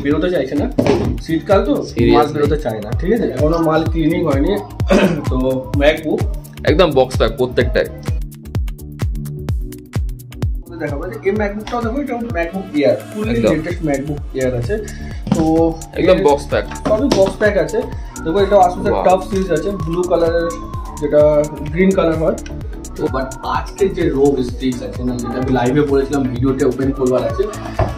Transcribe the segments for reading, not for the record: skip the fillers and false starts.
বেরোতে চাইছে না, শীতকাল তো মাল বেরোতে চায় না, ঠিক আছে। এখনো মাল ক্লিনিং হয়নি। তো ম্যাকবুক একদম বক্স প্যাক প্রত্যেকটাই দেখাবো। এই ম্যাকবুকটাও দেখো, এটা MacBook air, fully latest MacBook air আছে। তো একদম বক্স প্যাক, সবই বক্স প্যাক আছে। দেখো এটা আসুসের টপ সিরিজ আছে, ব্লু কালারের, যেটা গ্রিন কালার হয়। তো বাট আজকে যে রোগ স্ট্রিক্স আছে না, যেটা আমি লাইভে বলেছিলাম ভিডিওতে ওপেন করবার আছে,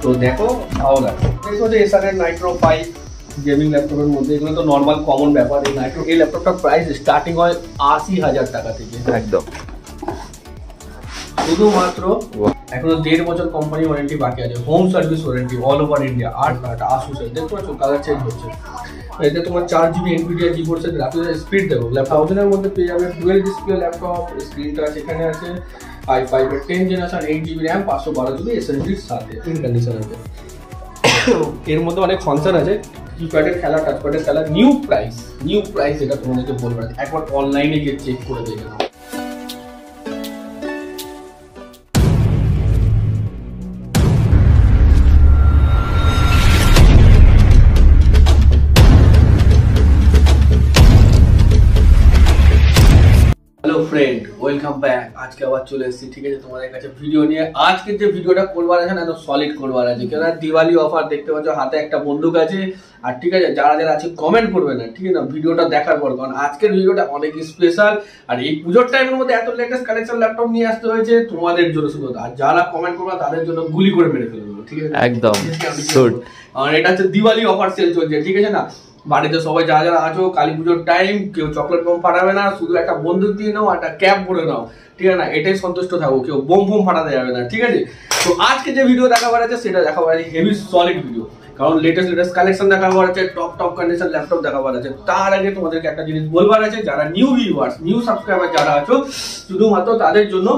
তো দেখো ভালো লাগে। দেখো যে এসআরএর নাইট্রো 5 গেমিং ল্যাপটপের মধ্যে, এগুলো তো নর্মাল কমন ব্যাপার। এই নাইট্রো, এই ল্যাপটপটার প্রাইস স্টার্টিং হয় 80,000 টাকা থেকে, একদম শুধুমাত্র। এখনো 1.5 বছর কোম্পানি ওয়ারেন্টি বাকি আছে, home service warranty all over India. 8 আসুসের দেখতে পাচ্ছ, কালার চেঞ্জ হচ্ছে। এতে তোমার 4GB এনভিডিয়া জিফোর্সের গ্রাফিক্স স্পিড দেবো। ল্যাপটপ 1000 এর মধ্যে পেয়ে যাবে ডুয়েল ডিসপ্লে ল্যাপটপ, স্ক্রিনটা সেখানে আছে, i5 এর 10 জেনারেশন, 8GB র্যাম, 512GB এসএসডির সাথে ইন কন্ডিশন আছে। এর মধ্যে অনেক ফাংশন আছে, কিপ্যাডের খেলা, টাচপ্যাডের খেলা। নিউ প্রাইস এটা তোমাদেরকে বলবো, একবার অনলাইনে গিয়ে চেক করে দেখে নাও। Hello friend, welcome back. আজকে আবার চলে এসেছি, ঠিক আছে, তোমাদের কাছে ভিডিও নিয়ে। আজকে যে ভিডিওটা করবার আছে না, একদম সলিড করবার আছে, কেন দিওয়ালি অফার দেখতে পাচ্ছ, হাতে একটা বন্দুক আছে। আর ঠিক আছে, যারা যারা আছে কমেন্ট করবে না, ঠিক আছে না, ভিডিওটা দেখার পর, কারণ আজকের ভিডিওটা অনেক স্পেশাল। আর এই পুজোর টাইমের মধ্যে এত লেটেস্ট কালেকশন ল্যাপটপ নিয়ে আসতে হয়েছে তোমাদের জন্য শুধু। আর যারা কমেন্ট করবে তাদের জন্য গুলি করে মেরে ফেলবো, ঠিক আছে একদম। আর এটা হচ্ছে দিওয়ালি অফার সেল চলছে, ঠিক আছে না। বাড়িতে সবাই যারা যারা আছো, কালী পুজোর টাইম, কেউ চকলেট বম ফাটাবে না, শুধু একটা বন্দুক দিয়ে নাও, একটা ক্যাপ পরে নাও, ঠিক আছে না, এটাই সন্তুষ্ট থাকো, কেউ বোম ফাটাতে যাবে না, ঠিক আছে। তো আজকে যে ভিডিও দেখাবার আছে সেটা দেখাবার আছে হেভি সলিড ভিডিও, কারণ লেটেস্ট কালেকশন দেখাবার আছে, টপ কন্ডিশন ল্যাপটপ দেখাবার আছে। তার আগে তোমাদেরকে একটা জিনিস বলবার আছে, যারা নিউ ভিউয়ার্স, নিউ সাবস্ক্রাইবার যারা আছো, শুধুমাত্র তাদের জন্য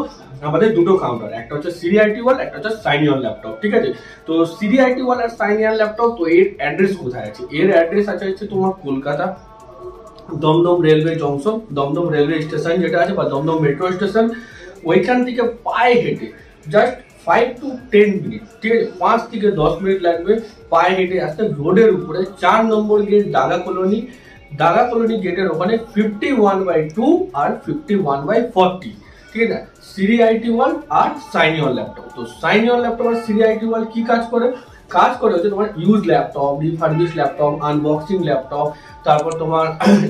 আমাদের দুটো কাউন্টার, একটা হচ্ছে সিরিআইটি ওয়াল, একটা হচ্ছে সাইনিয়ন ল্যাপটপ, ঠিক আছে। তো সিরিআইটি ওয়াল আর সাইনিয়ন ল্যাপটপ, তো এর অ্যাড্রেস কোথায় আছে? এর অ্যাড্রেস আছে হচ্ছে তোমার Kolkata Dum Dum railway junction, Dum Dum railway station যেটা আছে, বা দমদম মেট্রো স্টেশন, ওইখান থেকে পায়ে হেঁটে জাস্ট 5 to 10 মিনিট, ঠিক আছে, 5 থেকে 10 মিনিট লাগবে পায়ে হেঁটে আসতে। রোডের উপরে 4 নম্বর গেট, দাগা কলোনি গেটের ওখানে 51/2 আর 51/40, ঠিক আছে। সিরিআইটি ওয়াল আর সাইনিয়ন ল্যাপটপ। তো সাইনিয়ন ল্যাপটপ আর সিরিআইটি ওয়াল কি কাজ করে হচ্ছে তোমার use laptop, refurbish laptop, unboxing laptop, তারপর তোমার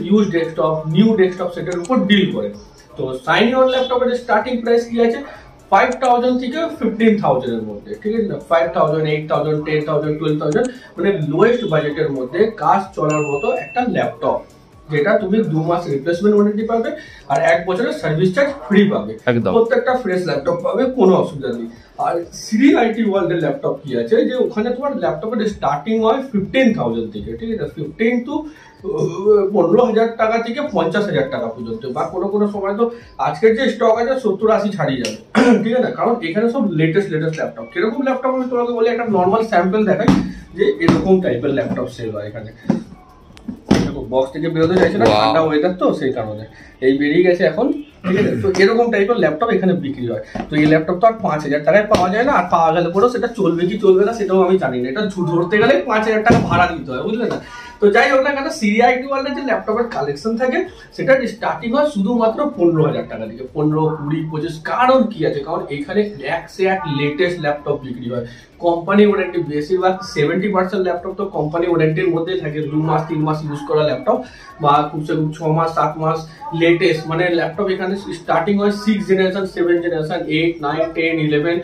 ইউজ ডেস্কটপ, নিউ ডেস্কটপ সেটের উপর ডিল করে। তো সাইনিয়ন ল্যাপটপের স্টার্টিং প্রাইস কি আছে? 5,000 থেকে 15,000 এর মধ্যে, ঠিক আছে না। 5,000, 8,000, 10,000, 12,000, মানে লোয়েস্ট বাজেটের মধ্যে কাজ চলার মতো একটা ল্যাপটপ, যেটা তুমি 2 মাস রিপ্লেসমেন্ট ওয়ারেন্টি পাবে আর 1 বছরের সার্ভিস চার্জ ফ্রি পাবে। প্রত্যেকটা ফ্রেশ ল্যাপটপ পাবে, কোনো অসুবিধা নেই। আর সিরিআইটি ওয়ার্ল্ডের ল্যাপটপ কি আছে, যে ওখানে তোমার ল্যাপটপের স্টার্টিং হয় 15,000 থেকে, ঠিক আছে, 15 to 15,000 টাকা থেকে 50,000 টাকা পর্যন্ত, বা কোনো সময় তো আজকের যে স্টক আছে 70-80 ছাড়িয়ে যাবে, ঠিক আছে না। কারণ এখানে সব লেটেস্ট ল্যাপটপ। কিরকম ল্যাপটপ আমি তোমাকে বলি, একটা নর্মাল স্যাম্পল দেখাই, যে এরকম টাইপের ল্যাপটপ সেল হয় এখানে। বক্স থেকে বেরোতে চাইছে না, ঠান্ডা ওয়েদার তো সেই কারণে এই বেরিয়ে গেছে এখন, ঠিক আছে। তো এরকম টাইপের ল্যাপটপ এখানে বিক্রি হয়। তো এই ল্যাপটপ তো আর 5,000 টাকায় পাওয়া যায় না, আর পাওয়া গেলে পরেও সেটা চলবে কি চলবে না সেটাও আমি জানি না। এটা ধরতে গেলে 5,000 টাকা ভাড়া দিতে হয়, বুঝলে না। তো যাই হোক না কেন, সিরিআইটি ওয়ার্ল্ডের যে ল্যাপটপের কালেকশন থাকে সেটা স্টার্টিং হয় শুধুমাত্র 15,000 টাকা থেকে, 15, 20, 25। কারণ কি আছে, কারণ এখানে এক লেটেস্ট ল্যাপটপ বিক্রি হয়। কোম্পানি ওয়ারেন্টি, বেশিরভাগ 70% ল্যাপটপ তো কোম্পানি ওয়ারেন্টির মধ্যেই থাকে, 2 মাস 3 মাস ইউজ করা ল্যাপটপ, বা খুবসে খুব 6 মাস 7 মাস লেটেস্ট, মানে ল্যাপটপ এখানে স্টার্টিং হয় 6 generation, 7 generation, 8, 9, 10, 11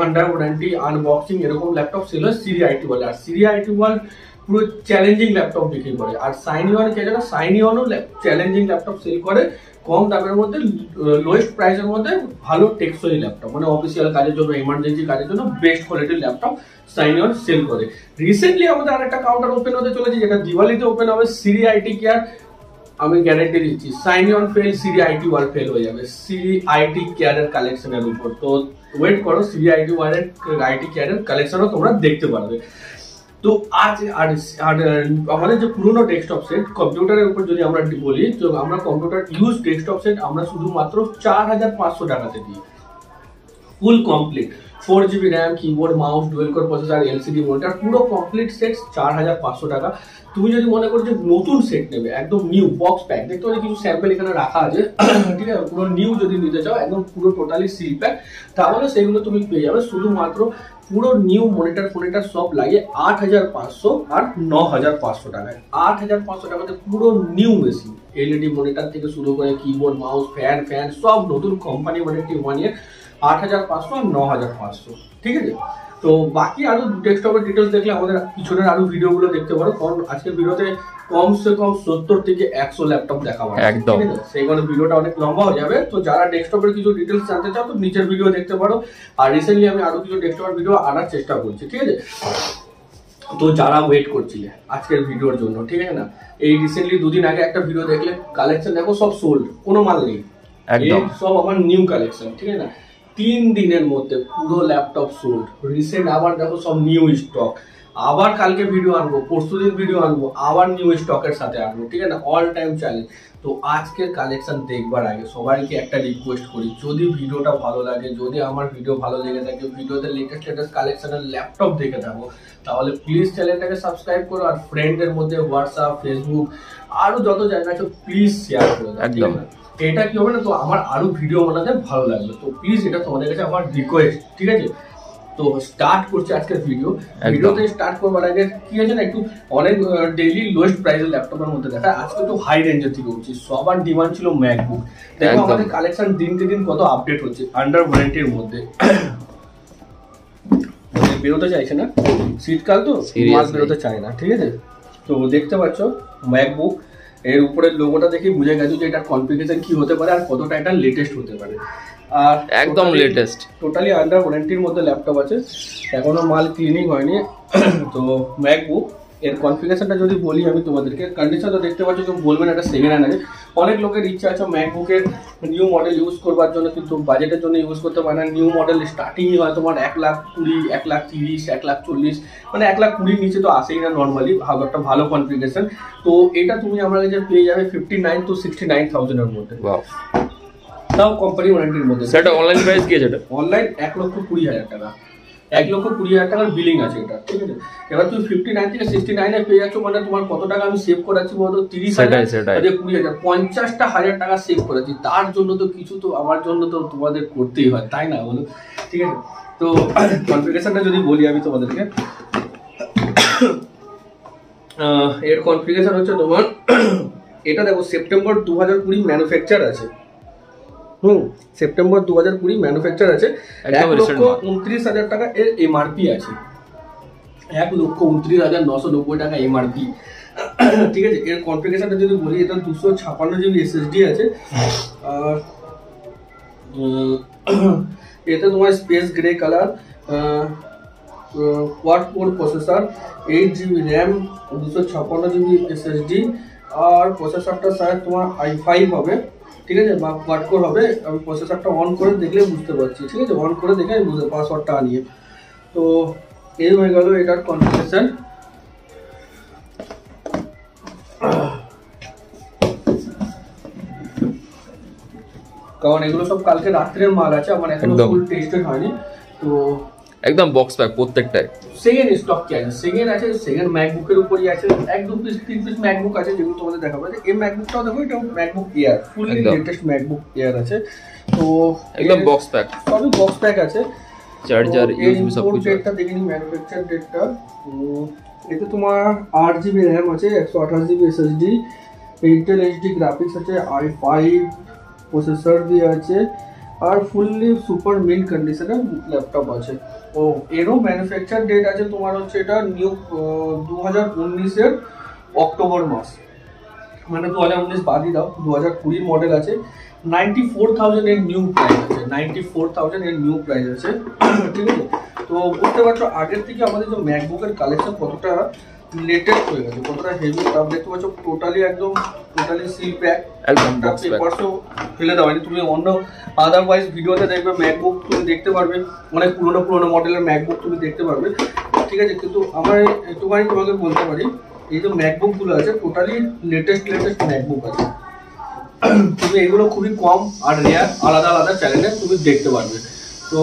under warranty, unboxing, এরকম ল্যাপটপ সেল হয় সিরিআইটি ওয়ার্ল্ড। আর সিরিআইটি ওয়ার্ল্ড পুরো চ্যালেঞ্জিং ল্যাপটপ বিক্রি করে। আর সাইনিয়ন কে জানো, সাইনিয়নও চ্যালেঞ্জিং ল্যাপটপ সেল করে, কম দামের মধ্যে, লোয়েস্ট প্রাইসের মধ্যে, ভালো টেকসই ল্যাপটপ, মানে অফিসিয়াল কাজের জন্য, ইমার্জেন্সি কাজের জন্য বেস্ট কোয়ালিটির ল্যাপটপ সাইনিয়ন সেল করে। রিসেন্টলি আমাদের আরেকটা কাউন্টার ওপেন হতে চলেছে, যেটা দিওয়ালিতে ওপেন হবে। সিরিআইটি কেয়ার, আমি গ্যারান্টি দিচ্ছি, সাইনিয়ন ফেল, সিরিআইটি ওয়ার্ল্ড ফেল হয়ে যাবে সিরিআইটি কেয়ারের কালেকশনের উপর। তো ওয়েট করো, সিরিআইটি ওয়ার্ল্ডের আইটি কেয়ারের কালেকশনও তোমরা দেখতে পারবে। তো আজ আর আমাদের যে পুরোনো ডেস্কটপ সেট কম্পিউটারের উপর যদি আমরা বলি, তো আমরা কম্পিউটার ইউজ ডেস্কটপ সেট আমরা শুধুমাত্র 4,500 টাকাতে দিই। Full complete 4GB RAM, keyboard, mouse, dual core processor, LCD monitor, পুরো কমপ্লিট সেট 4500 টাকা। তুমি যদি মনে করো যে নতুন সেট নেবে, একদম নিউ বক্স প্যাক, দেখতে পাচ্ছ কিছু স্যাম্পল এখানে রাখা আছে, ঠিক আছে, পুরো নিউ যদি নিতে চাও একদম পুরো টোটালি সিল প্যাক, তাহলে সেগুলো তুমি পেয়ে যাবে শুধুমাত্র পুরো নিউ মনিটর ফোনিটার সব লাগে 8500 আর 9500 টাকায়। 8500 টাকাতে পুরো নিউ মেশিন, এলইডি মনিটর থেকে শুরু করে কিবোর্ড, মাউস, ফ্যান সব নতুন কোম্পানি ওয়ারেন্টি 1 ইয়ার, 8500 আর 9500, ঠিক আছে। তো বাকি আরো ডেস্কটপের ডিটেলস দেখলে আমাদের পিছনের আরো ভিডিওগুলো দেখতে পারো, কারণ আজকের ভিডিওতে কমসে কম 70 থেকে 100 ল্যাপটপ দেখাবো একদম, সেই কারণে ভিডিওটা অনেক লম্বা হয়ে যাবে। তো যারা ডেস্কটপের কিছু ডিটেলস জানতে চাও তো নিচের ভিডিও দেখতে পারো, আর রিসেন্টলি আমি আরো কিছু ডেস্কটপের ভিডিও আনার চেষ্টা করছি, ঠিক আছে। তো যারা ওয়েট করছিলে আজকের ভিডিওর জন্য, ঠিক আছে না, এই রিসেন্টলি দুদিন আগে একটা ভিডিও দেখলে, কালেকশন দেখো সব সোল্ড, কোনো মাল নেই একদম, সব আমার নিউ কালেকশন, ঠিক আছে না। 3 দিনের মধ্যে পুরো ল্যাপটপ সোল্ড। রিসেন্ট আবার দেখো সব নিউ স্টক, আবার কালকে ভিডিও আনবো, পরশুদিন ভিডিও আনবো, আবার নিউ স্টকের সাথে আনবো, ঠিক আছে না, অল টাইম চ্যালেঞ্জ। তো আজকের কালেকশন দেখবার আগে সবাইকে একটা রিকোয়েস্ট করি, যদি ভিডিওটা ভালো লাগে, যদি আমার ভিডিও ভালো লেগে থাকে, ভিডিওতে লেটেস্ট কালেকশনের ল্যাপটপ দেখে থাকো, তাহলে প্লিজ চ্যানেলটাকে সাবস্ক্রাইব করো, আর ফ্রেন্ডদের মধ্যে হোয়াটসঅ্যাপ, ফেসবুক আরো যত জায়গা আছে প্লিজ শেয়ার করে দাও, একদম। এটা কি হবে না, তো আমার আরো ভিডিও বানাতে ভালো লাগবে, তো প্লিজ এটা তোমাদের কাছে আমার রিকোয়েস্ট, ঠিক আছে। তো স্টার্ট করছি আজকের ভিডিওতে স্টার্ট করবার আগে কি আছে না, একটু অনেক ডেইলি লোয়েস্ট প্রাইসের ল্যাপটপের মধ্যে দেখা, আজকে একটু হাই রেঞ্জের থেকে উঠছি। সবার ডিমান্ড ছিল ম্যাকবুক, দেখো আমাদের কালেকশন দিনকে দিন কত আপডেট হচ্ছে আন্ডার ওয়ারেন্টির মধ্যে। বেরোতে চাইছে না, শীতকাল তো মাল বেরোতে চায় না, ঠিক আছে। তো দেখতে পাচ্ছ ম্যাকবুক, এর উপরের লোগোটা দেখে বুঝে গেছো যে এটার কনফিগারেশন কি হতে পারে আর কতটা এটা লেটেস্ট হতে পারে। আর একদম লেটেস্ট, টোটালি আন্ডার ওয়ারেন্টির মধ্যে ল্যাপটপ আছে, এখনো মাল ক্লিনিং হয়নি। তো ম্যাকবুক এর কনফিগারেশনটা যদি বলি আমি তোমাদেরকে, কন্ডিশন তো দেখতে পাচ্ছ, কেউ বলবেন একটা সেকেন্ড হ্যান্ড আছে। অনেক লোকের ইচ্ছা আছে ম্যাকবুকের নিউ মডেল ইউজ করবার জন্য, কিন্তু বাজেটের জন্য ইউজ করতে পারে না। নিউ মডেল স্টার্টিংই হয় তোমার 1,20,000, 1,30,000, 1,40,000, মানে 1,20,000 নিচে তো আসেই না নর্মালি, একটা ভালো কনফিগারেশন। তো এটা তুমি আমার কাছে পেয়ে যাবে 59 to 69,000 এর মধ্যে, তাও কোম্পানি ওয়ারেন্টির মধ্যে। সেটা অনলাইন প্রাইস কি আছে? এটা অনলাইন 1,20,000 টাকা, 1,20,000 টাকার বিলিং আছে এটা, ঠিক আছে। এবার তুমি 59 থেকে 69 এ পেয়ে যাচ্ছ, মানে তোমার কত টাকা আমি সেভ করাচ্ছি বলতো, 30,000, 20,000, 50টা হাজার টাকা সেভ করেছি। তার জন্য তো কিছু তো আমার জন্য তো তোমাদের করতেই হয়, তাই না বলো, ঠিক আছে। তো কনফিগারেশনটা যদি বলি আমি তোমাদেরকে, এর কনফিগারেশন হচ্ছে তোমার এটা দেখো, সেপ্টেম্বর 2020 ম্যানুফ্যাকচার আছে, সেপ্টেম্বর 2020 ম্যানুফ্যাকচার আছে। 1,29,000 টাকা এর এমআরপি আছে, 1,29,990 টাকা এমআরপি, ঠিক আছে। এর কনফিগারেশনটা যদি বলি, এটা 256GB SSD আছে, আর এতে তোমার space grey colour, quad core processor, 8GB RAM, 256GB SSD, আর প্রসেসরটা শায়দ তোমার i5 হবে, ঠিক আছে, বা কোয়াড কোর হবে। আমি প্রসেসরটা অন করে দেখলে বুঝতে পারছি, ঠিক আছে, অন করে দেখে আমি বুঝতে পাসওয়ার্ডটা আনিয়ে। তো এই হয়ে গেল এটার কনফিগারেশন। কারণ এগুলো সব কালকে রাত্রের মাল আছে, আমার এখনো ফুল টেস্টেড হয়নি। তো একদম বক্স প্যাক প্রত্যেকটাই। সেকেন্ড স্টক কি আছে, সেকেন্ড আছে, সেকেন্ড ম্যাকবুকের উপরই আছে, 1-2 পিস 3 পিস ম্যাকবুক আছে, যেগুলো তোমাদের দেখাবো। এই ম্যাকবুকটাও দেখো, এটা MacBook air, fully latest MacBook air আছে। তো একদম বক্স প্যাক, সবই বক্স প্যাক আছে, চার্জার, ইউএসবি সব কিছু। ডেটটা দেখে নিই, ম্যানুফ্যাকচার ডেটটা। এতে তোমার 8GB র্যাম আছে, 128GB SSD, Intel HD graphics আছে, i5 প্রসেসর দিয়ে আছে, আর ফুললি সুপার মিন্ট কন্ডিশনের ল্যাপটপ আছে। ও এরও ম্যানুফ্যাকচার ডেট আছে তোমার হচ্ছে, এটা নিউ 2019 অক্টোবর মাস, মানে 2019 বাদই দাও, 2020 মডেল আছে। 94,000 এর নিউ প্রাইস আছে, 94,000 এর নিউ প্রাইস আছে, ঠিক আছে। তো বুঝতে পারছো আগের থেকে আমাদের যে ম্যাকবুকের কালেকশন কতটা লেটেস্ট হয়ে গেছে, কতটা হেভি। তার দেখতে পাচ্ছ টোটালি সিল প্যাক, একদম বক্স প্যাক, পেপারসও ফেলে দাও। তুমি অন্য আদারওয়াইজ ভিডিওতে দেখবে ম্যাকবুক তুমি দেখতে পারবে, অনেক পুরোনো মডেলের ম্যাকবুক তুমি দেখতে পারবে, ঠিক আছে। কিন্তু আমার একটুখানি তোমাকে বলতে পারি, এই যে ম্যাকবুক গুলো আছে টোটালি লেটেস্ট ম্যাকবুক আছে। তুমি এগুলো খুবই কম আর রেয়ার আলাদা চ্যানেলে তুমি দেখতে পারবে। তো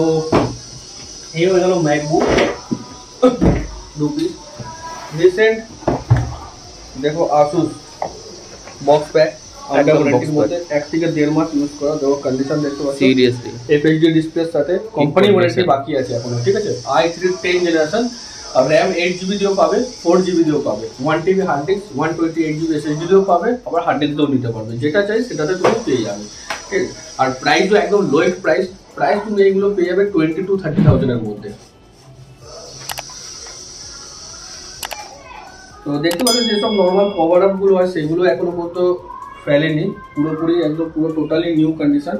এই হয়ে গেল ম্যাকবুক 2 পিস। রিসেন্ট দেখো আসুস বক্স প্যাক আন্ডার ওয়ারেন্টির মধ্যে 1 থেকে 1.5 মাস ইউজ করা। দেখো কন্ডিশন দেখতে পাচ্ছ সিরিয়াসলি FHD ডিসপ্লের সাথে কোম্পানি ওয়ারেন্টি বাকি আছে এখনো, ঠিক আছে। i3 10 জেনারেশন, RAM 8GB দিয়েও পাবে, 4GB দিয়েও পাবে, 1TB hard disk, 128GB SSD দিয়েও পাবে, আবার হার্ড ডিস্ক দিয়েও নিতে পারবে, যেটা চাই সেটাতে তুমি পেয়ে যাবে, ঠিক আছে। আর প্রাইসও একদম লোয়েস্ট প্রাইস তুমি এইগুলো পেয়ে যাবে 20 to 30,000 এর মধ্যে। তো দেখতে পাচ্ছ যেসব নর্মাল কভার আপ গুলো হয় সেগুলো এখনো পর্যন্ত ফেলেনি, পুরোপুরি একদম পুরো টোটালি নিউ কন্ডিশন।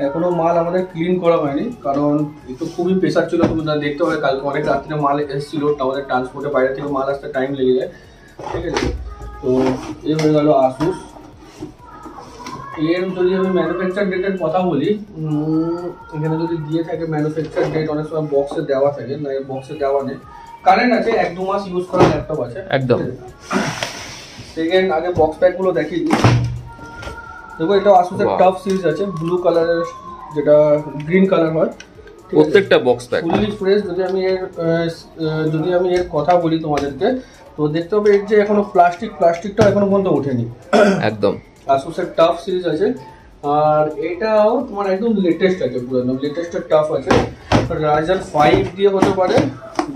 এখনো মাল আমাদের ক্লিন করা হয়নি, কারণ একটু খুবই প্রেশার ছিল। তুমি দেখতে পাবে কালকে অনেক রাত্রে মাল এসেছিল, আমাদের ট্রান্সপোর্টে বাইরে থেকে মাল আসতে টাইম লেগে যায়, ঠিক আছে। তো এই হয়ে গেল আসুস। এর যদি আমি ম্যানুফ্যাকচার ডেটের কথা বলি, এখানে যদি দিয়ে থাকে ম্যানুফ্যাকচার ডেট, অনেক সময় বক্সে দেওয়া থাকে, না বক্সে দেওয়া নেই। কারেন্ট আছে, 1-2 মাস ইউজ করা ল্যাপটপ আছে একদম। সেকেন্ড আগে বক্স প্যাক গুলো দেখিয়ে দিই। দেখো এটা আসুসের টাফ সিরিজ আছে, ব্লু কালারের, যেটা গ্রিন কালার হয়, প্রত্যেকটা বক্স প্যাক ফুললি ফ্রেশ। যদি আমি এর কথা বলি তোমাদেরকে, তো দেখতে হবে এর যে এখনো প্লাস্টিকটা এখনো পর্যন্ত ওঠেনি একদম। আসুসের টাফ সিরিজ আছে, আর এটাও তোমার একদম লেটেস্ট আছে, পুরো একদম লেটেস্টের টাফ আছে। রাইজেন 5 দিয়ে হতে পারে,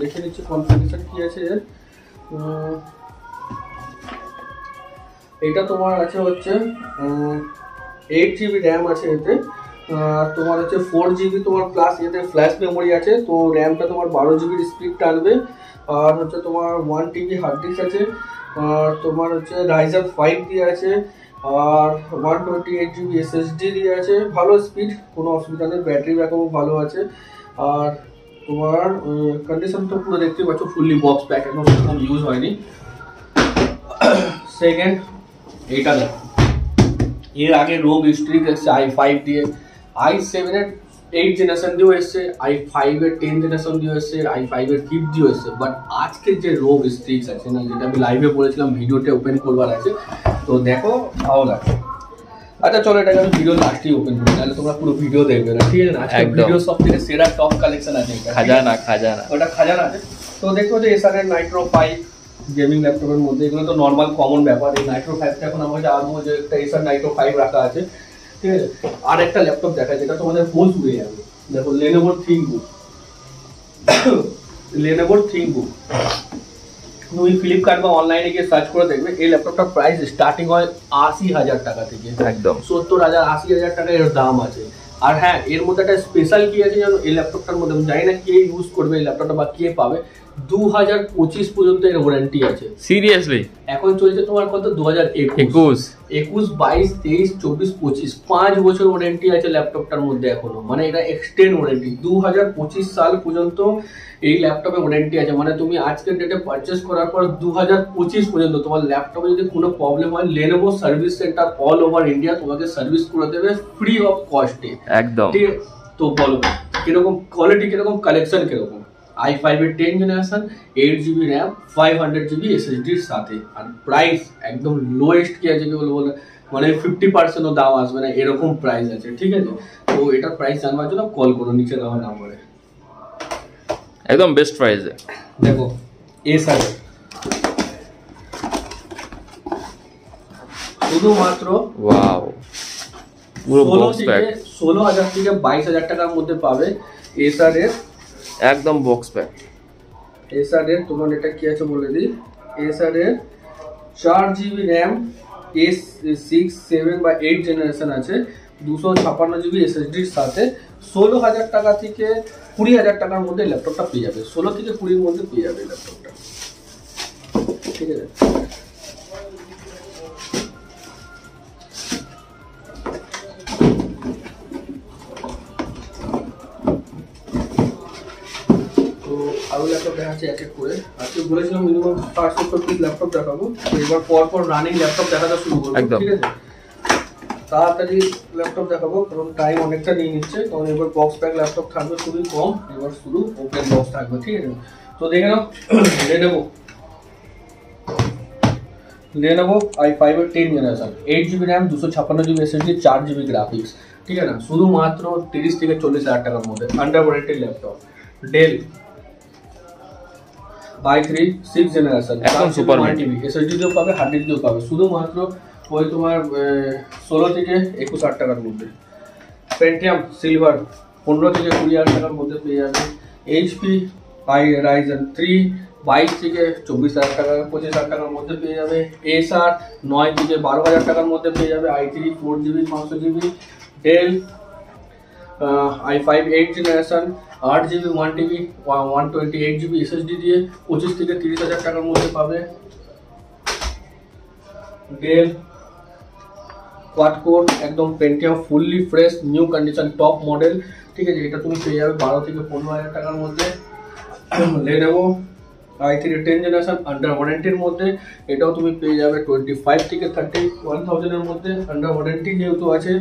দেখে নিচ্ছি কনফিগারেশন কি আছে এর। এটা তোমার আছে হচ্ছে 8GB র্যাম আছে এতে, তোমার হচ্ছে 4GB তোমার প্লাস এতে ফ্ল্যাশ মেমোরি আছে। তো র্যামটা তোমার 12GB স্পিড টানবে, আর হচ্ছে তোমার 1TB হার্ড ডিস্ক আছে, আর তোমার হচ্ছে রাইজেন 5 দিয়ে আছে, আর 128GB SSD দিয়ে আছে। ভালো স্পিড, কোনো অসুবিধা নেই, ব্যাটারি ব্যাকআপও ভালো আছে। আর তোমার কন্ডিশন তো পুরো দেখতে পাচ্ছ ফুললি বক্স প্যাক, এখন সেরকম ইউজ হয়নি। সেকেন্ড এইটা দেখো, এর আগে রোগ স্ট্রিক এসছে i5 দিয়ে, i7 এর 8 জেনারেশন দিয়েও এসছে, i5 এর 10 জেনারেশন দিয়েও এসছে, i5 এর 5 দিয়েও এসছে। বাট আজকের যে রোগ স্ট্রিক্স আছে না, যেটা আমি লাইভে বলেছিলাম ভিডিওতে ওপেন করবার আছে, তো দেখো ভালো লাগে। আচ্ছা চলো এটাকে আমি ভিডিও লাস্টেই ওপেন করি, তাহলে তোমরা পুরো ভিডিও দেখবে না, ঠিক আছে না। আজকে ভিডিও সব থেকে সেরা টপ কালেকশন আছে, খাজানা ওটা খাজানা আছে। তো দেখো যে এসার এর নাইট্রো 5 গেমিং ল্যাপটপের মধ্যে, এগুলো তো নর্মাল কমন ব্যাপার। এই নাইট্রো 5টা এখন আমাদের আরও যে একটা এসার নাইট্রো 5 রাখা আছে, ঠিক আছে। আর একটা ল্যাপটপ দেখা যেটা তোমাদের হোল হয়ে যাবে, দেখো লেনোভোর থিংকবুক। তুমি ফ্লিপকার্ট বা অনলাইনে গিয়ে সার্চ করে দেখবে, এই ল্যাপটপটার প্রাইস স্টার্টিং হয় 80,000 টাকা থেকে, একদম 70,000 80,000 টাকা এর দাম আছে। আর হ্যাঁ, এর মধ্যে একটা স্পেশাল কি আছে জানো, এই ল্যাপটপটার মধ্যে আমি জানি না কে ইউজ করবে এই ল্যাপটপটা বা কে পাবে, 2025 পর্যন্ত এর ওয়ারেন্টি আছে। সিরিয়াসলি? এখন চলছে তোমার কত, 2021, 22, 23, 24, 25, 5 বছর ওয়ারেন্টি আছে ল্যাপটপটার মধ্যে এখনো, মানে এটা এক্সটেন্ড ওয়ারেন্টি। 2025 সাল পর্যন্ত এই ল্যাপটপে ওয়ারেন্টি আছে, মানে তুমি আজকের ডেটে পারচেস করার পর 2025 পর্যন্ত তোমার ল্যাপটপে যদি কোনো প্রবলেম হয়, Lenovo service centre all over India তোমাকে সার্ভিস করে দেবে ফ্রি অফ কস্টে, একদম। ঠিক আছে। তো বলো কিরকম কোয়ালিটি, কিরকম কালেকশন, কিরকম। i5 এর 10 generation, 8GB RAM, 500GB SSD এর সাথে, আর প্রাইস একদম লোয়েস্ট কি আছে কি বলবো, মানে 50%ও দাম আসবে না, এরকম প্রাইস আছে, ঠিক আছে। তো এটার প্রাইস জানবার জন্য কল করো নিচে দেওয়া নাম্বারে, একদম বেস্ট প্রাইসে। দেখো এসার শুধুমাত্র ওয়াও, পুরো বক্স প্যাক 16,000 থেকে 22,000 টাকার মধ্যে পাবে এসার এর, একদম বক্স প্যাক। এসার এর তোমার এটা কি আছে বলে দিই, এসার এর 4GB র্যাম, A6, 7 বা 8 জেনারেশন আছে, 256GB SSD এর সাথে 16,000 টাকা থেকে 20,000 টাকার মধ্যে ল্যাপটপটা পেয়ে যাবে, 16 থেকে 20 মধ্যে পেয়ে যাবে ল্যাপটপটা, ঠিক আছে। আরো ল্যাপটপ দেখাচ্ছি এক এক করে। আজকে বলেছিলাম মিনিমাম 60-70 পিস ল্যাপটপ দেখাবো, এবার পর রানিং ল্যাপটপ দেখাতে শুরু করবো, ঠিক আছে। তাড়াতাড়ি ল্যাপটপ দেখাবো কারণ টাইম অনেকটা নিয়ে নিচ্ছে, কারণ এবার বক্স প্যাক ল্যাপটপ থাকবে খুবই কম, এবার শুধু ওপেন বক্স থাকবে, ঠিক আছে। তো দেখে নাও Lenovo i5 এর 10 generation, 8GB RAM, 256GB SSD, 4GB graphics, ঠিক আছে না, শুধুমাত্র 30 থেকে 40,000 টাকার মধ্যে under warranty laptop. Dell i3 6th generation, একদম সুপার টিভি, এসএসডি দিয়েও পাবে, হার্ড ডিস্ক দিয়েও পাবে, শুধুমাত্র ওই তোমার 16 থেকে 21,000 টাকার মধ্যে। পেন্টিয়াম সিলভার 15 থেকে 20,000 টাকার মধ্যে পেয়ে যাবে। এইচপি রাইজেন 3 22 থেকে 24,000 টাকা, 25,000 টাকার মধ্যে পেয়ে যাবে। এসআর 9 থেকে 12,000 টাকার মধ্যে পেয়ে যাবে। i3 4GB 500GB। Del i5 8th generation 8GB 1TB 128GB SSD দিয়ে 25 থেকে 30,000 টাকার মধ্যে পাবে। ডেল কোয়াড কোর একদম Pentium fully fresh new condition top model, ঠিক আছে, এটা তুমি পেয়ে যাবে 12 থেকে 15,000 টাকার মধ্যে। Lenovo i3 10th generation under ওয়ারেন্টির মধ্যে, এটাও তুমি পেয়ে যাবে 25 থেকে 31,000 এর মধ্যে আন্ডার ওয়ারেন্টি যেহেতু আছে।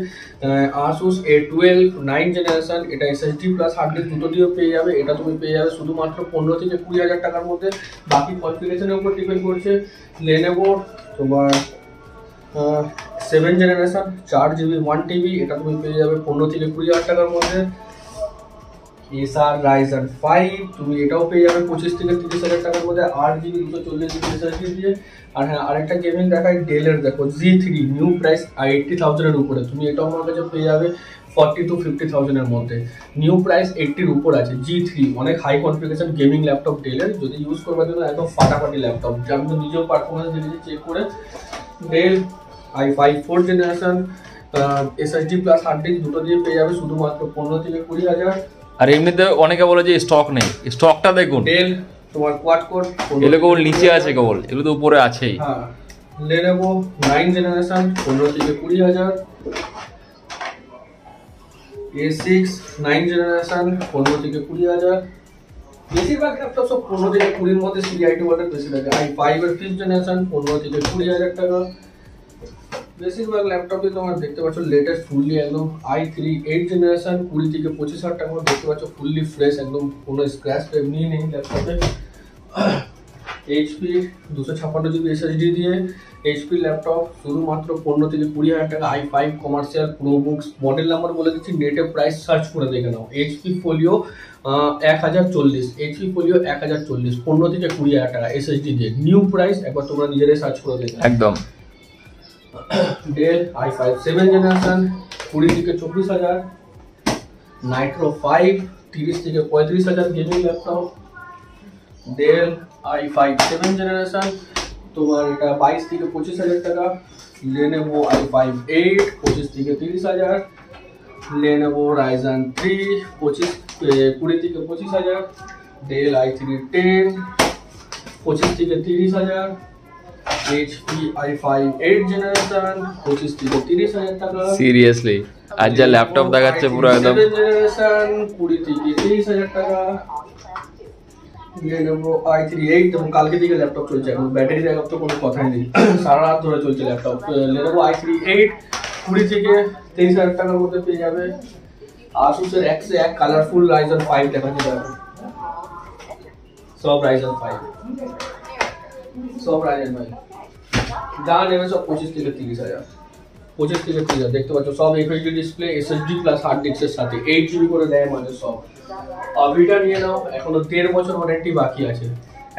আসুস A12 9th জেনারেশন, এটা এসএসডি প্লাস হার্ড ডিস্ক দুটো দিয়েও পেয়ে যাবে, এটা তুমি পেয়ে যাবে শুধুমাত্র 15 থেকে 20,000 টাকার মধ্যে, বাকি কনফিগারেশনের উপর ডিপেন্ড করছে। লেনোভো তোমার 7th জেনারেশন 4GB 1TB, এটা তুমি পেয়ে যাবে 15 থেকে 20,000 টাকার মধ্যে। এসআর রাইজেন 5 তুমি এটাও পেয়ে যাবে 25 থেকে 30,000 টাকার মধ্যে, 8GB 240GB এসএসডি দিয়ে। আর হ্যাঁ, আরেকটা গেমিং দেখাই, ডেলের দেখো G3 নিউ প্রাইস 80,000 এর উপরে, তুমি এটাও আমার কাছে পেয়ে যাবে 40 to 50,000 এর মধ্যে। নিউ প্রাইস 80 এর উপর আছে। G3 অনেক হাই কনফিগারেশন গেমিং ল্যাপটপ ডেলের, যদি ইউজ করবার জন্য একদম ফাটাফাটি ল্যাপটপ, যা আমি নিজেও পারফরমেন্স দেখেছি চেক করে। Dell i5 4th generation SSD plus hard disk দুটো দিয়ে পেয়ে যাবে শুধুমাত্র 15 থেকে 20,000। আর এমনিতে অনেকে বলে যে স্টক নেই, স্টকটা দেখুন। ডেল তোমার কোয়াড কোর এগুলো কেবল নিচে আছে, কেবল এগুলো তো উপরে আছেই। হ্যাঁ, লেনোভো 9th জেনারেশন 15 থেকে 20,000। A6 9th জেনারেশন 15 থেকে 20,000। বেশিরভাগ ল্যাপটপ সব 15 থেকে 20 এর মধ্যে, CI2 ওয়াটের বেশি থাকে। i5 এর 5th জেনারেশন 15 থেকে 20,000 টাকা। বেশিরভাগ ল্যাপটপে তোমার দেখতে পাচ্ছ লেটেস্ট ফুললি একদম i3 8th জেনারেশন 20 থেকে 25,000 টাকা দেখতে পাচ্ছ, ফুললি ফ্রেশ একদম, কোনো স্ক্র্যাচ এমনি নেই ল্যাপটপে। HP 256GB এসএসডি দিয়ে HP ল্যাপটপ শুধুমাত্র 15 থেকে 20,000 টাকা। i5 কমার্শিয়াল প্রোবুকস মডেল নাম্বার বলে দিচ্ছি, নেটে প্রাইস সার্চ করে দেখে নাও। HP ফোলিও 1040, HP ফোলিও 1040 15 থেকে 20,000 টাকা এসএসডি দিয়ে, নিউ প্রাইস একবার তোমরা নিজেরাই সার্চ করে দেখে একদম। ডেল i5 7th জেনারেশন 20 থেকে 24,000। নাইট্রো 5 30 থেকে 35,000 gaming laptop. Del i5 7th generation তোমার এটা 22 থেকে 25,000 টাকা। লেনোভো i5 8 25 থেকে 30,000। লেনোভো রাইজেন 3 20 থেকে 25,000। ডেল i3 10 25 থেকে 30,000। HP i5 8th জেনারেশন 25 থেকে 30,000 টাকা। সিরিয়াসলি আজ যা ল্যাপটপ দেখাচ্ছে পুরো একদম। 7th জেনারেশন 20 থেকে 30,000 টাকা। Lenovo i3 8 এবং কালকে থেকে ল্যাপটপ চলছে, এখন ব্যাটারি ব্যাকআপ তো কোনো কথাই নেই, সারা রাত ধরে চলছে ল্যাপটপ। Lenovo i3 8 20 থেকে 23,000 টাকার মধ্যে পেয়ে যাবে। Asus এর X1 কালারফুল Ryzen 5 দেখাচ্ছে দেখো, সব Ryzen 5, সব Ryzen 5 যা নেবে সব 25 থেকে 30,000, 25 থেকে 30,000 দেখতে পাচ্ছ, সব FHD display SSD plus hard ডিস্কের সাথে 8GB করে দেয় মানে সব। ভিটা নিয়ে নাও, এখনো 1.5 বছর ওয়ারেন্টি বাকি আছে,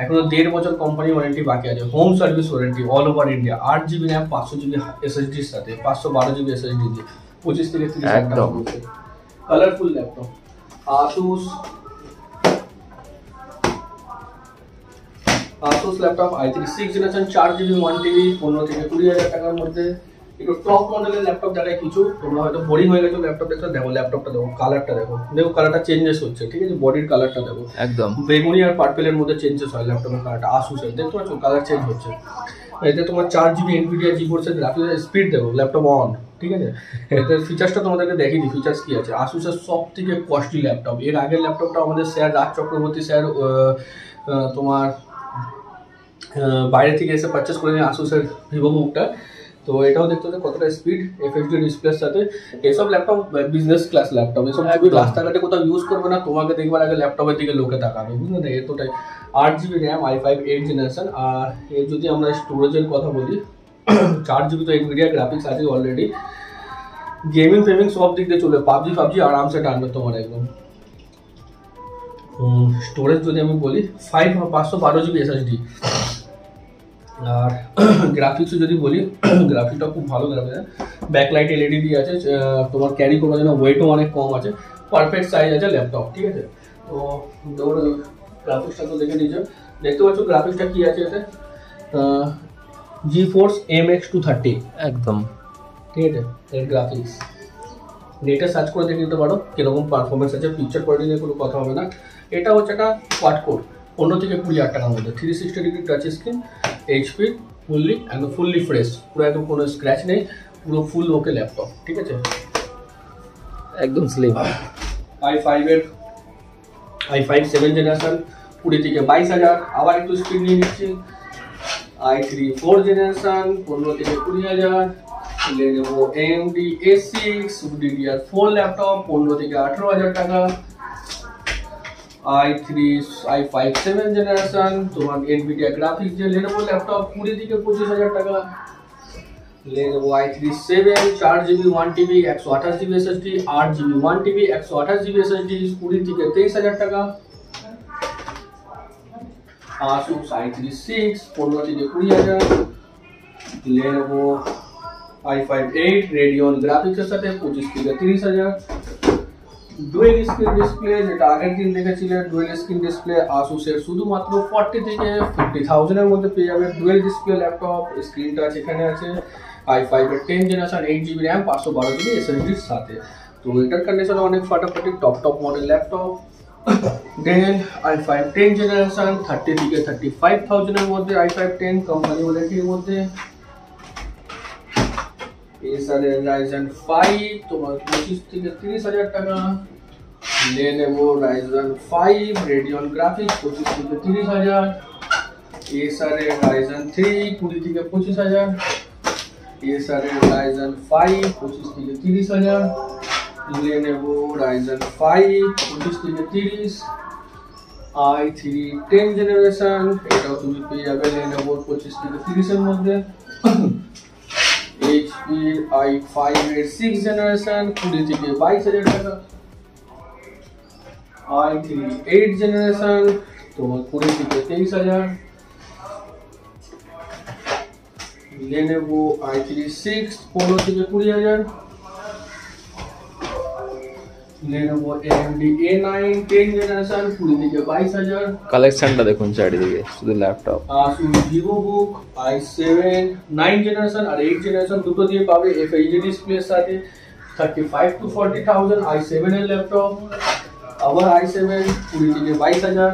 এখনো 1.5 বছর কোম্পানি ওয়ারেন্টি বাকি আছে, home service warranty all over India. 8GB RAM 500GB SSDর সাথে 512GB SSD দিয়ে 25 থেকে 30,000 টাকা পড়ছে। Colourful laptop Asus laptop i3 6th generation 4GB 1TB 15 থেকে 20,000 টাকার মধ্যে। একটু টপ মডেলের ল্যাপটপ দেখাই কিছু, তোমরা হয়তো বোরিং হয়ে গেছো ল্যাপটপ দেখতে, দেখো ল্যাপটপটা দেখো, কালারটা দেখো, কালারটা চেঞ্জেস হচ্ছে, ঠিক আছে, বডির কালারটা দেখো একদম বেগুনি আর পার্পেলের মধ্যে চেঞ্জেস হয় ল্যাপটপের কালারটা। Asus এর দেখতে পাচ্ছ কালার চেঞ্জ হচ্ছে। এতে তোমার 4GB NVIDIA GeForce এর গ্রাফিক্স স্পিড দেখো, ল্যাপটপ অন, ঠিক আছে। এতে ফিচার্সটা তোমাদেরকে দেখিয়ে দিই, ফিচার্স কি আছে। Asus এর সবথেকে কস্টলি ল্যাপটপ, এর আগের ল্যাপটপটা আমাদের স্যার রাজ চক্রবর্তী স্যার তোমার বাইরে থেকে এসে পারচেস করে নিয়ে Asus এর ভিভোবুকটা, তো এটাও দেখতে হচ্ছে কতটা স্পিড, FHD ডিসপ্লের সাথে। এসব ল্যাপটপ বিজনেস ক্লাস ল্যাপটপ, এসব তুমি রাস্তাঘাটে কোথাও ইউজ করবে না, তোমাকে দেখবার আগে ল্যাপটপের দিকে লোকে তাকাবে, বুঝলে না, এতটাই। 8GB RAM i5 8th generation. আর এর যদি আমরা স্টোরেজের কথা বলি, 4GB তো NVIDIA গ্রাফিক্স আছে অলরেডি, गेमिंग फेमिंग सब दिख দিয়ে চলে পাবজি আরামসে টানবে তোমার একদম। স্টোরেজ যদি আমি বলি 512 জিবি এসএসডি। আর গ্রাফিক্স যদি বলি গ্রাফিক্সটা খুব ভালো গ্রাফিক্স, ব্যাকলাইট এলইডি দিয়ে আছে, তোমার ক্যারি করার জন্য ওয়েটও অনেক কম আছে, পারফেক্ট সাইজ আছে ল্যাপটপ, ঠিক আছে। তো ধরো গ্রাফিক্সটা তো দেখে নিয়েছো, দেখতে পাচ্ছ গ্রাফিক্সটা কি আছে এতে, GeForce MX 230 একদম, ঠিক আছে। এর গ্রাফিক্স নেটে সার্চ করে দেখে নিতে পারো কিরকম পারফরমেন্স আছে, পিকচার কোয়ালিটি নিয়ে কোনো কথা হবে না। এটা হচ্ছে একটা কোয়াড কোর, 15 থেকে 20,000 টাকার মধ্যে, 360 degree touch screen, HP, fully fresh, পুরো একদম কোনো স্ক্র্যাচ নেই, পুরো ফুল ওকে ল্যাপটপ, ঠিক আছে, একদম স্লিম। i5 7 জেনারেশন 20 থেকে 22,000। আবার একটু স্পিড নিয়ে নিচ্ছি, i3 4 জেনারেশন 15 থেকে 20,000। Lenovo AMD A6 DDR4 laptop 15 থেকে 18,000 টাকা। i5 7 জেনারেশন তোমার NVIDIA গ্রাফিক্স যে Lenovo ল্যাপটপ 20 থেকে 25,000 টাকা। Lenovo i3 7 4GB 1TB 128GB SSD 8GB 1TB 128GB SSD 20 থেকে 23,000 টাকা। Asus i3 6 15 থেকে 20,000। Lenovo i5 8 Radeon গ্রাফিক্সের সাথে 25 থেকে 30,000। ডুয়েল স্ক্রিন ডিসপ্লে, যেটা আগের দিন দেখেছিলেন ডুয়েল স্ক্রিন ডিসপ্লে Asus এর শুধুমাত্র 40 থেকে 50,000 এর মধ্যে পেয়ে যাবে ডুয়েল ডিসপ্লে ল্যাপটপ। স্ক্রিনটা এখানে আছে, i5 এর 10 generation 8GB RAM 512GB SSD এর সাথে। তো এটার কন্ডিশন অনেক ফাটাফাটি, top model laptop. Dell i5 10 generation 30 থেকে 35,000 এর মধ্যে, i5 10 কোম্পানি ওয়ারেন্টির মধ্যে। Acer Ryzen 5 তোমার 25 থেকে 30,000 টাকা। Lenovo Ryzen 5 Radeon গ্রাফিক্স 25 থেকে 30,000। Acer Ryzen 3 20 থেকে 25,000। Acer Ryzen 5 25 থেকে 30,000। Lenovo Ryzen 5 25 থেকে 30। i3 10 জেনারেশন, এটাও তুমি পেয়ে যাবে Lenovo 25 থেকে 30 এর মধ্যে। HP i5 এর 6 জেনারেশন 20 থেকে 22,000 টাকা। i3 8 জেনারেশন তোমার 20 থেকে 23,000। Lenovo i3 6 15 থেকে 20,000। Lenovo AMD A9 10 জেনারেশন 20 থেকে 22,000। কালেকশনটা দেখুন চারিদিকে শুধু laptop. Asus VivoBook i7 9 generation আর 8 জেনারেশন দুটো দিয়ে পাবে FHD ডিসপ্লের সাথে 35 to 40,000 i7 এর ল্যাপটপ। আবার i7 20 থেকে 22,000।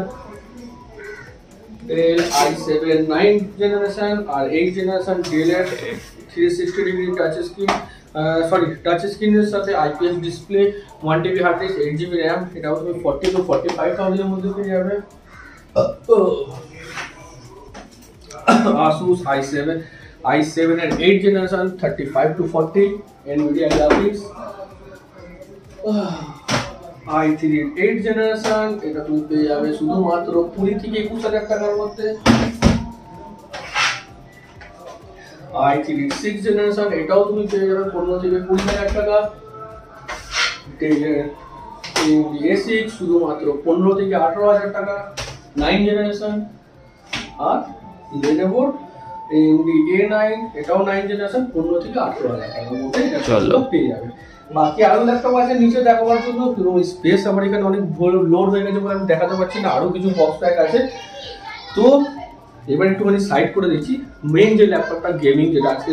Dell i7 9 জেনারেশন আর 8 জেনারেশন Dell এর 360 ডিগ্রি টাচ স্ক্রিন, টাচ স্ক্রিনের সাথে IPS display 1TB hard disk 8GB RAM, এটাও তুমি 40 to 45,000 এর মধ্যে পেয়ে যাবে। Asus i7 এর 8 generation 35 to 40 NVIDIA graphics. i3 এর 8 জেনারেশন, এটা তুমি পেয়ে যাবে শুধুমাত্র 20 থেকে 21,000 টাকার মধ্যে। i3 6 জেনারেশন, এটাও তুমি পেয়ে যাবে 15 থেকে 20,000 টাকা। Dell A6 শুধুমাত্র 15 থেকে 18,000 টাকা 9 জেনারেশন। আর Lenovo AMD A9 এটাও 9 জেনারেশন 15 থেকে 18,000 টাকার মধ্যে এটা পেয়ে যাবে। বাকি আরো ল্যাপটপ আছে নিচে দেখাবার জন্য, কিন্তু স্পেস আমার এখানে অনেক লোড হয়ে গেছে বলে আমি দেখাতে পারছি না, আরো কিছু বক্স প্যাক আছে। তো এবার একটুখানি সাইড করে দিচ্ছি, মেইন যে ল্যাপটপটা গেমিং, যেটা আজকে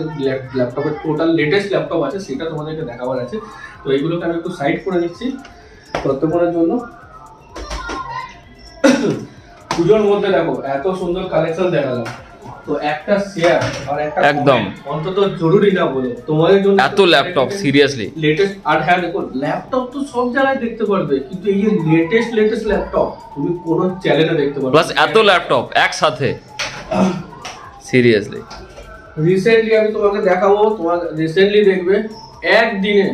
ল্যাপটপের টোটাল লেটেস্ট ল্যাপটপ আছে সেটা তোমাদেরকে দেখাবার আছে। তো এইগুলোকে আমি একটু সাইড করে দিচ্ছি ততক্ষণের জন্য। পুজোর মধ্যে দেখো এত সুন্দর কালেকশন দেখালাম, তো একটা শেয়ার আর একটা একদম অন্তত জরুরি না বলে তোমাদের জন্য এত ল্যাপটপ সিরিয়াসলি লেটেস্ট। আর হ্যাঁ দেখো ল্যাপটপ তো সব জায়গায় দেখতে পারবে, কিন্তু এই লেটেস্ট ল্যাপটপ তুমি কোন চ্যানেলে দেখতে পারবে প্লাস এত ল্যাপটপ একসাথে সিরিয়াসলি। রিসেন্টলি আমি তোমাকে দেখাবো, তোমার রিসেন্টলি দেখবে একদিনে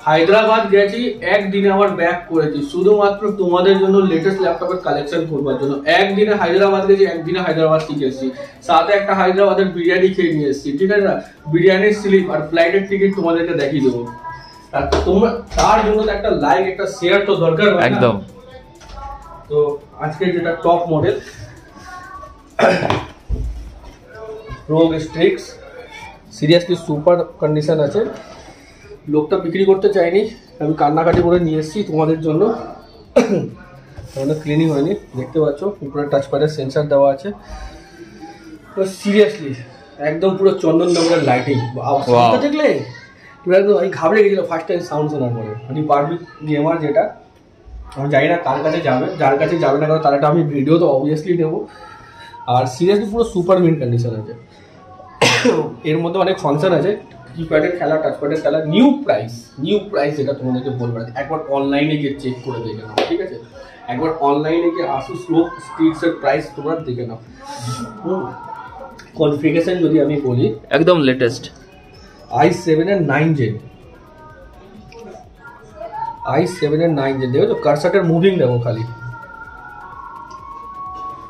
হায়দ্রাবাদ গেছি, একদিনে আবার ব্যাক করেছি শুধুমাত্র তোমাদের জন্য লেটেস্ট ল্যাপটপের কালেকশন করবার জন্য। একদিনে হায়দ্রাবাদ গেছি, একদিনে হায়দ্রাবাদ থেকে এসেছি, সাথে একটা হায়দ্রাবাদের বিরিয়ানি খেয়ে নিয়ে এসেছি, ঠিক আছে না, বিরিয়ানির স্লিপ আর ফ্লাইটের টিকিট তোমাদেরকে দেখিয়ে দেবো। আর তোমরা তার জন্য তো একটা লাইক একটা শেয়ার তো দরকার হয় না? একদম। তো আজকে যেটা টপ মডেল রোগ স্ট্রিক্স, সিরিয়াসলি সুপার কন্ডিশন আছে। লোকটা বিক্রি করতে চাইনি, আমি কান্নাকাটি করে নিয়ে এসেছি তোমাদের জন্য। তাহলে ক্লিনিং হয়নি, দেখতে পাচ্ছ উপরে টাচ প্যাডের সেন্সার দেওয়া আছে। তো সিরিয়াসলি একদম পুরো চন্দননগরের লাইটিং আওয়াজটা দেখলে পুরো একদম আমি ঘাবড়ে গেছিলাম ফার্স্ট টাইম সাউন্ড শোনার পরে। মানে পারফিক গেমার যেটা, আমি জানি না কার কাছে যাবে, যার কাছে যাবে না কারণ তার একটা আমি ভিডিও তো অবভিয়াসলি নেবো। আর সিরিয়াসলি পুরো সুপার মিন্ট কন্ডিশন আছে। এর মধ্যে অনেক ফাংশন আছে, কিপ্যাডের খেলা, টাচপ্যাডের খেলা। নিউ প্রাইস যেটা তোমাদেরকে বলবো, একবার অনলাইনে গিয়ে চেক করে দেখে নাও, ঠিক আছে? একবার অনলাইনে গিয়ে আসুস রোগ স্ট্রিক্সের প্রাইস তোমরা দেখে নাও। কনফিগারেশন যদি আমি বলি, একদম লেটেস্ট i7 এর 9 জেন, i7 এর 9 জেন। দেখো তো কারসাটের মুভিং দেখো, খালি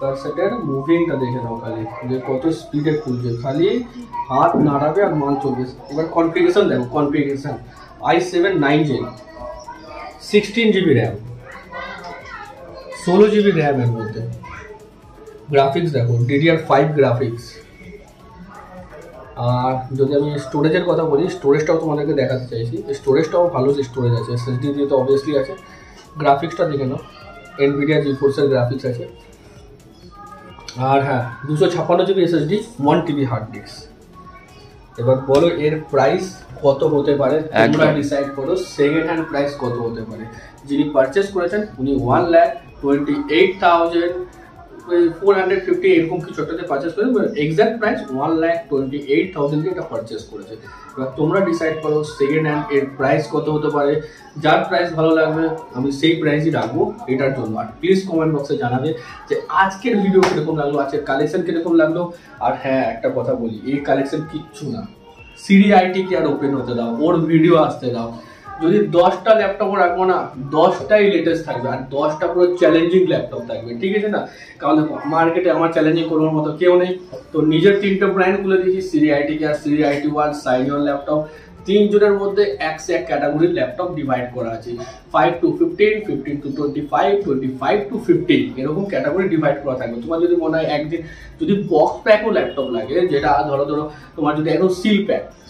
কারসাটের মুভিংটা দেখে নাও খালি, যে কত স্পিডে খুলছে, খালি হাত নাড়াবে আর মান চলবে। এবার কনফিগারেশন দেখো, configuration i7 9 gen, 16 GB RAM, 16 GB RAM এর মধ্যে। গ্রাফিক্স দেখো, DDR5 গ্রাফিক্স। আর যদি আমি স্টোরেজের কথা বলি, স্টোরেজটাও তোমাদেরকে দেখাতে চাইছি। স্টোরেজটাও ভালো স্টোরেজ আছে, SSD দিয়ে তো অবভিয়াসলি আছে। গ্রাফিক্সটা দেখে নাও, NVIDIA GeForce গ্রাফিক্স আছে। আর হ্যাঁ, 256 GB SSD, 1 TB hard disk. এবার বলো এর প্রাইস কত হতে পারে, তোমরা ডিসাইড করো সেকেন্ড হ্যান্ড প্রাইস কত হতে পারে। যিনি পারচেস করেছেন উনি 1,28,450 এরকম কিছু একটাতে পারচেস করেন। এক্সাক্ট প্রাইস 1,28,000 এটা পারচেস করেছে। এবার তোমরা ডিসাইড করো সেকেন্ড হ্যান্ড এর প্রাইস কত হতে পারে। যার প্রাইস ভালো লাগবে আমি সেই প্রাইসই রাখবো এটার জন্য। আর প্লিজ কমেন্ট বক্সে জানাবে যে আজকের ভিডিও কিরকম লাগলো, আজকের কালেকশন কিরকম লাগলো। আর হ্যাঁ, একটা কথা বলি, এই কালেকশন কিচ্ছু না, সিরিআইটি কে আর ওপেন হতে দাও, ওর ভিডিও আসতে দাও। যদি 10টা ল্যাপটপ রাখবো না, 10টাই লেটেস্ট থাকবে আর 10টা পুরো চ্যালেঞ্জিং ল্যাপটপ থাকবে, ঠিক আছে না? কারণ দেখো মার্কেটে আমার চ্যালেঞ্জিং করার মতো কেউ নেই। তো নিজের 3টে ব্র্যান্ড খুলে দিয়েছি, সিরিআইটি কে আর সিরিআইটি ওয়ার্ল্ড, সাইনিয়ন ল্যাপটপ। 3 জনের মধ্যে এক ক্যাটাগরির ল্যাপটপ ডিভাইড করা আছে, 5 to 15, 15 to 25, 25 to 50 এরকম ক্যাটাগরি ডিভাইড করা থাকবে। তোমার যদি মনে হয় একদিন যদি বক্স প্যাকও ল্যাপটপ লাগে, যেটা ধরো তোমার যদি একদম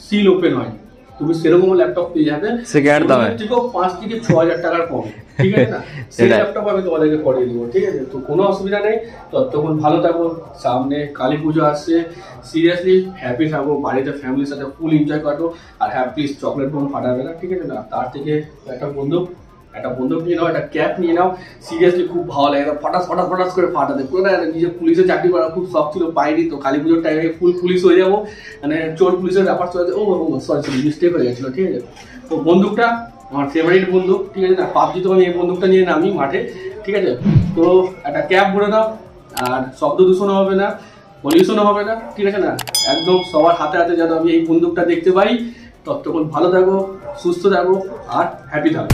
সিল ওপেন হয়, তুমি সেরকম ল্যাপটপ পেয়ে যাবে সেকেন্ড দামে, 5 থেকে 6,000 টাকার কম, ঠিক আছে না? সেই ল্যাপটপ আমি তোমাদেরকে করিয়ে দেবো, ঠিক আছে? তো কোনো অসুবিধা নেই। ততক্ষণ ভালো থাকো, সামনে কালী পুজো আসছে, সিরিয়াসলি হ্যাপি থাকো, বাড়িতে ফ্যামিলির সাথে ফুল এনজয় করো। আর হ্যাঁ প্লিজ চকলেট বোম ফাটাবে না, ঠিক আছে না? তার থেকে একটা বন্দুক নিয়ে নাও, একটা ক্যাপ নিয়ে নাও, সিরিয়াসলি খুব ভালো লাগে। ফটাস করে ফাটাতে পুরো না, নিজের পুলিশে চাকরি করা খুব শখ ছিল, পাইনি। তো কালী পুজোর টাইমে ফুল পুলিশ হয়ে যাবো, মানে চোর পুলিশের ব্যাপার চলে। ও সরি মিস্টেক হয়ে গেছিলো, ঠিক আছে? তো বন্দুকটা আমার ফেভারিট বন্দুক, ঠিক আছে না? পাবজি তো আমি এই বন্দুকটা নিয়ে নামি মাঠে, ঠিক আছে? তো একটা ক্যাপ ভরে দাও, আর শব্দ দূষণও হবে না, পলিউশনও হবে না, ঠিক আছে না? একদম সবার হাতে হাতে যেন আমি এই বন্দুকটা দেখতে পাই। ততক্ষণ ভালো থাকো, সুস্থ থাকো আর হ্যাপি থাকো।